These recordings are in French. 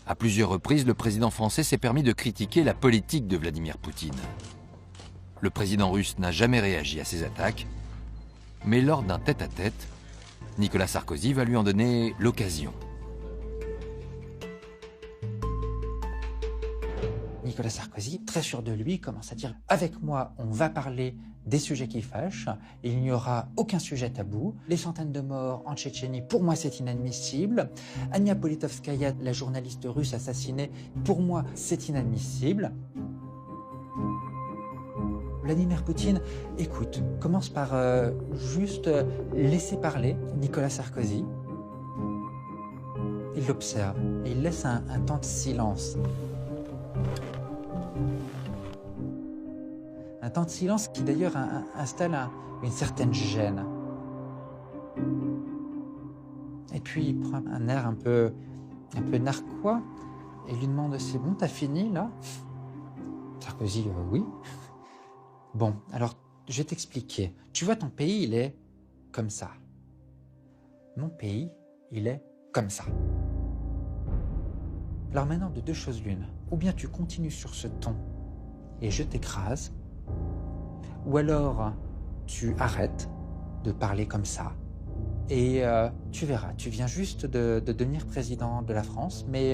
À plusieurs reprises, le président français s'est permis de critiquer la politique de Vladimir Poutine. Le président russe n'a jamais réagi à ces attaques, mais lors d'un tête-à-tête, Nicolas Sarkozy va lui en donner l'occasion. Nicolas Sarkozy, très sûr de lui, commence à dire « Avec moi, on va parler des sujets qui fâchent, il n'y aura aucun sujet tabou. Les centaines de morts en Tchétchénie, pour moi, c'est inadmissible. Ania Politkovskaya, la journaliste russe assassinée, pour moi, c'est inadmissible. » Vladimir Poutine, écoute, commence par juste laisser parler Nicolas Sarkozy. Il l'observe et il laisse un temps de silence. Un temps de silence qui d'ailleurs installe une certaine gêne. Et puis il prend un air un peu narquois et lui demande « C'est bon, t'as fini là ?» Sarkozy « Oui. » Bon, alors je vais t'expliquer. Tu vois, ton pays, il est comme ça. Mon pays, il est comme ça. Alors maintenant, de deux choses l'une. Ou bien tu continues sur ce ton et je t'écrase, ou alors tu arrêtes de parler comme ça et tu verras, tu viens juste de devenir président de la France, mais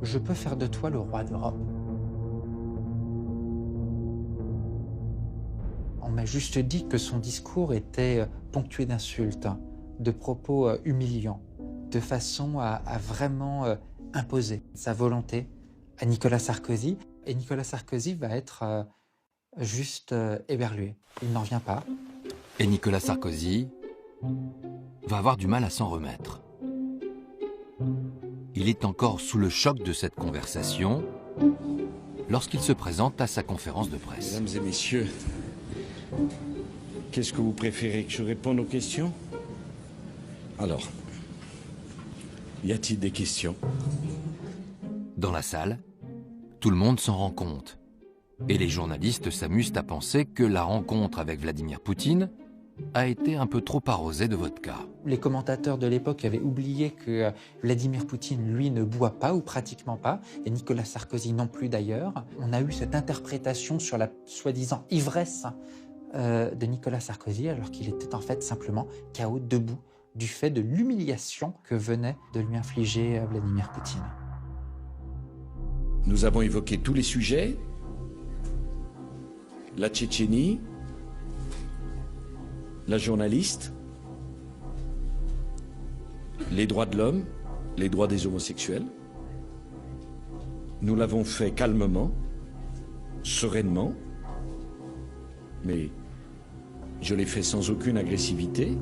je peux faire de toi le roi d'Europe. On m'a juste dit que son discours était ponctué d'insultes, de propos humiliants, de façon à vraiment imposer sa volonté à Nicolas Sarkozy. Et Nicolas Sarkozy va être juste éberlué. Il n'en vient pas. Et Nicolas Sarkozy va avoir du mal à s'en remettre. Il est encore sous le choc de cette conversation lorsqu'il se présente à sa conférence de presse. Mesdames et messieurs, qu'est-ce que vous préférez, que je réponde aux questions? Alors, y a-t-il des questions? Dans la salle, tout le monde s'en rend compte. Et les journalistes s'amusent à penser que la rencontre avec Vladimir Poutine a été un peu trop arrosée de vodka. Les commentateurs de l'époque avaient oublié que Vladimir Poutine, lui, ne boit pas ou pratiquement pas, et Nicolas Sarkozy non plus d'ailleurs. On a eu cette interprétation sur la soi-disant ivresse de Nicolas Sarkozy, alors qu'il était en fait simplement KO debout du fait de l'humiliation que venait de lui infliger Vladimir Poutine. Nous avons évoqué tous les sujets, la Tchétchénie, la journaliste, les droits de l'homme, les droits des homosexuels. Nous l'avons fait calmement, sereinement, mais je l'ai fait sans aucune agressivité.